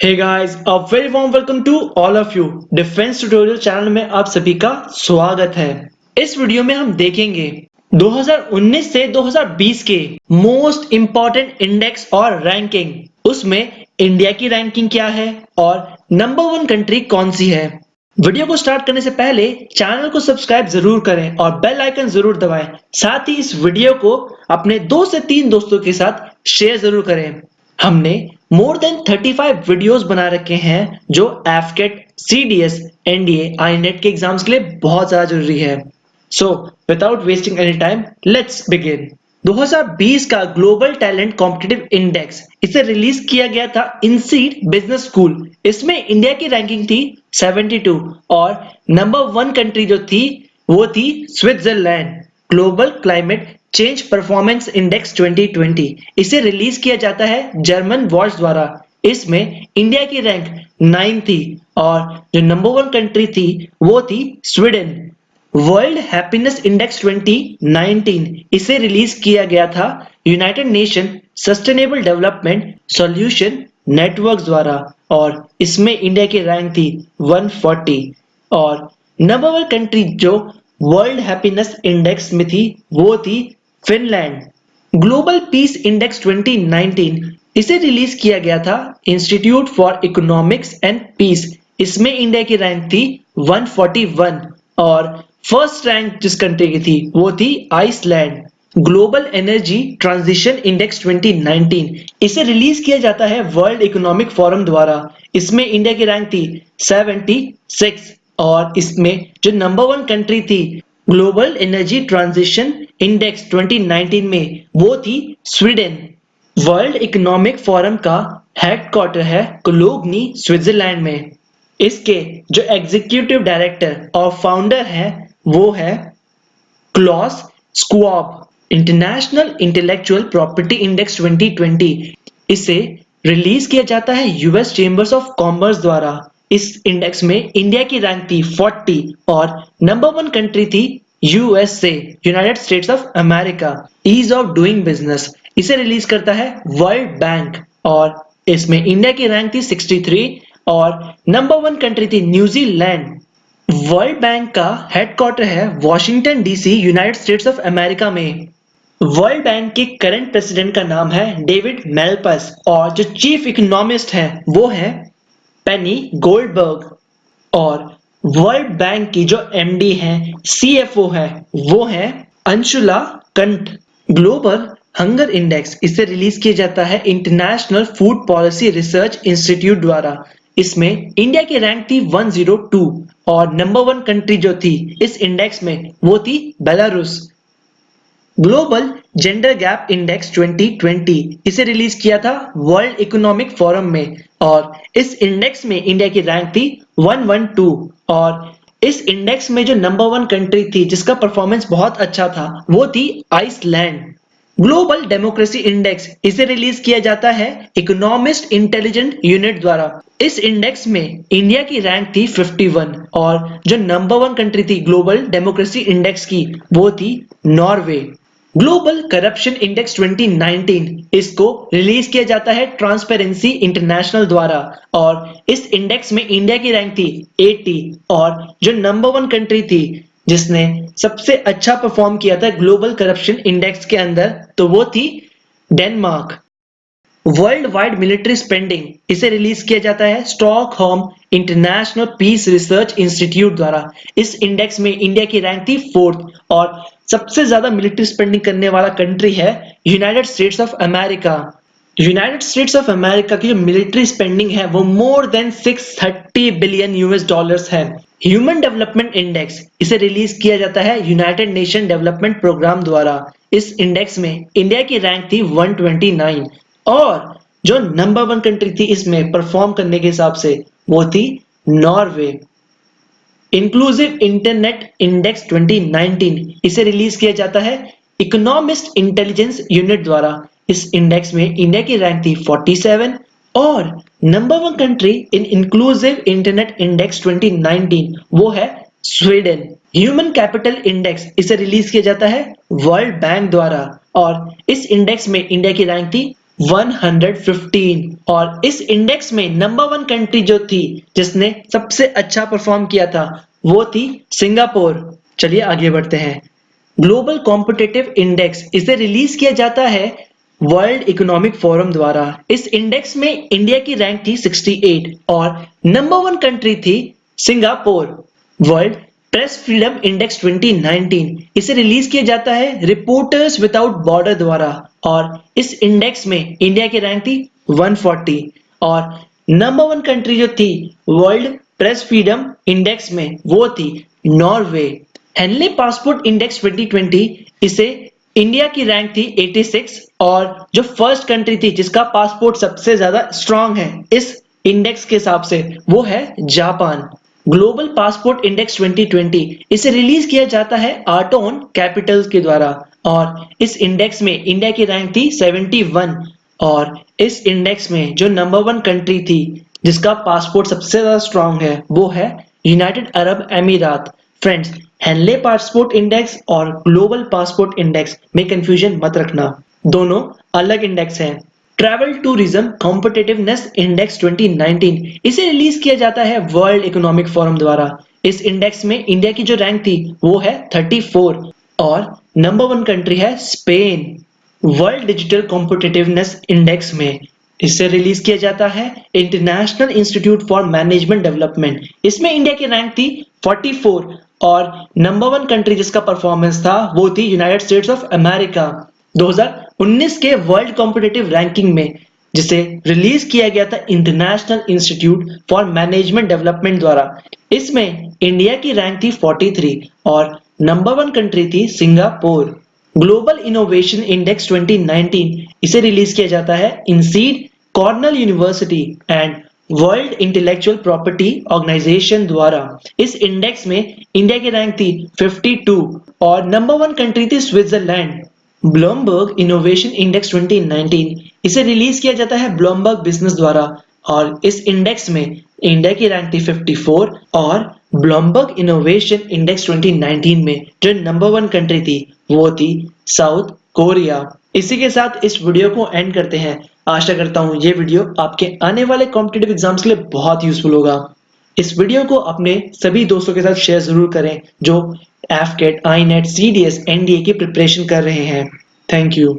Hey guys, a very warm welcome to all of you. Defence tutorial channel में आप सभी का स्वागत है। इस वीडियो में हम देखेंगे 2019 से 2020 के मोस्ट इंपॉर्टेंट इंडेक्स और रैंकिंग। उसमें इंडिया की रैंकिंग क्या है और नंबर 1 कंट्री कौन सी है। वीडियो को स्टार्ट करने से पहले चैनल को सब्सक्राइब जरूर करें और बेल आइकन जरूर दबाएं। साथ ही इस वीडियो को अपने 2 से 3 दोस्तों के साथ शेयर जरूर करें। हमने मोर देन 35 वीडियोस बना रखे हैं जो एफकेट, सीडीएस, एनडीए, आईनेट के एग्जाम्स के लिए बहुत ज्यादा जरूरी है। So without wasting any time, let's begin. 2020 का ग्लोबल टैलेंट कॉम्पिटिटिव इंडेक्स इसे रिलीज किया गया था इनसीड बिजनेस स्कूल। इसमें इंडिया की रैंकिंग थी 72 और नंबर 1 कंट्री जो थी वो थी Switzerland. Global climate change performance index 2020 इसे रिलीज किया जाता है जर्मन वॉच द्वारा। इसमें इंडिया की रैंक 9 थी और जो नंबर 1 कंट्री थी वो थी स्वीडन। वर्ल्ड हैप्पीनेस इंडेक्स 2019 इसे रिलीज किया गया था United nation sustainable development solution network द्वारा और इसमें इंडिया की रैंक थी 140 और नंबर 1 कंट्री जो वर्ल्ड हैप्पीनेस इंडेक्स में थी वो थी फिनलैंड। ग्लोबल पीस इंडेक्स 2019 इसे रिलीज किया गया था institute for economics and peace. इसमें इंडिया की रैंक थी 141 और फर्स्ट रैंक जिस कंट्री की थी वो थी Iceland. Global energy transition index 2019 इसे रिलीज किया जाता है वर्ल्ड इकोनॉमिक फोरम द्वारा। इसमें इंडिया की रैंक थी 76 और इसमें जो नंबर 1 कंट्री थी ग्लोबल एनर्जी ट्रांजिशन इंडेक्स 2019 में वो थी स्वीडन। वर्ल्ड इकोनॉमिक फोरम का हेडक्वार्टर है कोलोग्नी, स्विट्जरलैंड में। इसके जो एग्जीक्यूटिव डायरेक्टर और फाउंडर है वो है Klaus Schwab. International intellectual property index 2020 इसे रिलीज किया जाता है यूएस चेंबर्स ऑफ कॉमर्स द्वारा। इस इंडेक्स में इंडिया की रैंक थी 40 और नंबर 1 कंट्री थी USA, united states of America. Ease of doing business इसे रिलीज करता है वर्ल्ड बैंक और इसमें इंडिया की रैंक थी 63 और नंबर 1 कंट्री थी न्यूजीलैंड। वर्ल्ड बैंक का हेडक्वार्टर है Washington DC, United states of America में। वर्ल्ड बैंक के करंट प्रेसिडेंट का नाम है डेविड मेल्पस और जो चीफ इकोनॉमिस्ट है वो है पेनी गोल्डबर्ग। और वर्ल्ड बैंक की जो एमडी है, सीएफओ है वो है अंशुला कंठ। ग्लोबल हंगर इंडेक्स इसे रिलीज किया जाता है international food policy research institute द्वारा। इसमें इंडिया की रैंक थी 102 और नंबर 1 कंट्री जो थी इस इंडेक्स में वो थी Belarus. Global gender gap index 2020 इसे रिलीज किया था वर्ल्ड इकोनॉमिक फोरम में और इस इंडेक्स में इंडिया की रैंक थी 112 और इस इंडेक्स में जो नंबर 1 कंट्री थी जिसका परफॉर्मेंस बहुत अच्छा था वो थी आइसलैंड। ग्लोबल डेमोक्रेसी इंडेक्स इसे रिलीज किया जाता है इकोनॉमिस्ट इंटेलिजेंट यूनिट द्वारा। इस इंडेक्स में इंडिया की रैंक थी 51 और जो नंबर 1 कंट्री थी ग्लोबल डेमोक्रेसी इंडेक्स की वो थी नॉर्वे। ग्लोबल करप्शन इंडेक्स 2019 इसको रिलीज किया जाता है ट्रांसपेरेंसी इंटरनेशनल द्वारा और इस इंडेक्स में इंडिया की रैंक थी 80 और जो नंबर 1 कंट्री थी जिसने सबसे अच्छा परफॉर्म किया था ग्लोबल करप्शन इंडेक्स के अंदर तो वो थी Denmark. World wide military spending इसे रिलीज किया जाता है Stockholm international peace research institute द्वारा। इस इंडेक्स में इंडिया की रैंक थी 4th और सबसे ज्यादा मिलिट्री स्पेंडिंग करने वाला कंट्री है United states of America. United states of America की जो मिलिट्री स्पेंडिंग है वो more than 630 billion US dollars है। ह्यूमन डेवलपमेंट इंडेक्स इसे रिलीज किया जाता है यूनाइटेड नेशन डेवलपमेंट प्रोग्राम द्वारा। इस इंडेक्स में इंडिया की रैंक थी 129 और जो नंबर 1 कंट्री थी इसमें परफॉर्म करने के हिसाब से वो थी नॉर्वे। इंक्लूसिव इंटरनेट इंडेक्स 2019 इसे रिलीज किया जाता है इकोनॉमिस्ट इंटेलिजेंस यूनिट द्वारा। इस इंडेक्स में इंडिया की रैंक थी 47 और number 1 country in inclusive internet index 2019 वो है स्वीडन। ह्यूमन कैपिटल इंडेक्स इसे रिलीज किया जाता है वर्ल्ड बैंक द्वारा और इस इंडेक्स में इंडिया की रैंक थी 115 और इस इंडेक्स में नंबर 1 कंट्री जो थी जिसने सबसे अच्छा परफॉर्म किया था वो थी सिंगापुर। चलिए आगे बढ़ते हैं। ग्लोबल कॉम्पिटिटिव इंडेक्स इसे रिलीज किया जाता है वर्ल्ड इकोनॉमिक फोरम द्वारा। इस इंडेक्स में इंडिया की रैंक थी 68 और नंबर 1 कंट्री थी Singapore. World press freedom index 2019 इसे रिलीज किया जाता है रिपोर्टर्स विदाउट बॉर्डर द्वारा और इस इंडेक्स में इंडिया की रैंक थी 140 और नंबर 1 कंट्री जो थी वर्ल्ड प्रेस फ्रीडम इंडेक्स में वो थी नॉर्वे। हेनले पासपोर्ट इंडेक्स 2020 इसे इंडिया की रैंक थी 86 और जो फर्स्ट कंट्री थी जिसका पासपोर्ट सबसे ज्यादा स्ट्रांग है इस इंडेक्स के हिसाब से वो है जापान। ग्लोबल पासपोर्ट इंडेक्स 2020 इसे रिलीज किया जाता है आर्टोन कैपिटल के द्वारा और इस इंडेक्स में इंडिया की रैंक थी 71 और इस इंडेक्स में जो नंबर 1 कंट्री थी जिसका पासपोर्ट सबसे ज्यादा स्ट्रांग है वो है यूनाइटेड अरब अमीरात। फ्रेंड्स, हेनले पासपोर्ट इंडेक्स और ग्लोबल पासपोर्ट इंडेक्स में कंफ्यूजन मत रखना, दोनों अलग इंडेक्स हैं। ट्रैवल टूरिज्म कॉम्पिटिटिवनेस इंडेक्स 2019 इसे रिलीज किया जाता है वर्ल्ड इकोनॉमिक फोरम द्वारा। इस इंडेक्स में इंडिया की जो रैंक थी वो है 34 और नंबर 1 कंट्री है Spain. World digital competitiveness index में इसे रिलीज किया जाता है international institute for management development. इसमें इंडिया की रैंक थी 44 और नंबर 1 कंट्री जिसका परफॉर्मेंस था वो थी यूनाइटेड स्टेट्स ऑफ अमेरिका। 2019 के वर्ल्ड कॉम्पिटिटिव रैंकिंग में जिसे रिलीज किया गया था international institute for management development द्वारा, इसमें इंडिया की रैंक थी 43 और नंबर 1 कंट्री थी सिंगापुर। ग्लोबल इनोवेशन इंडेक्स 2019 इसे रिलीज किया जाता है INSEAD, Cornell university and world intellectual property organisation द्वारा। इस इंडेक्स में इंडिया की रैंक थी 52 और नंबर 1 कंट्री थी स्विट्जरलैंड। ब्लूमबर्ग इनोवेशन इंडेक्स 2019 इसे रिलीज किया जाता है ब्लूमबर्ग बिजनेस द्वारा और इस इंडेक्स में इंडिया की रैंक थी 54 और ब्लूमबर्ग इनोवेशन इंडेक्स 2019 में जो नंबर 1 कंट्री थी वो थी साउथ कोरिया। इसी के साथ इस वीडियो को एंड करते हैं। आशा करता हूँ ये वीडियो आपके आने वाले कॉम्पिटिटिव एग्जाम्स के लिए बहुत यूजफुल होगा। इस वीडियो को अपने सभी दोस्तों के साथ शेयर जरूर करें जो AFCAT, INET, CDS, NDA की प्रिपरेशन कर रहे हैं। Thank you.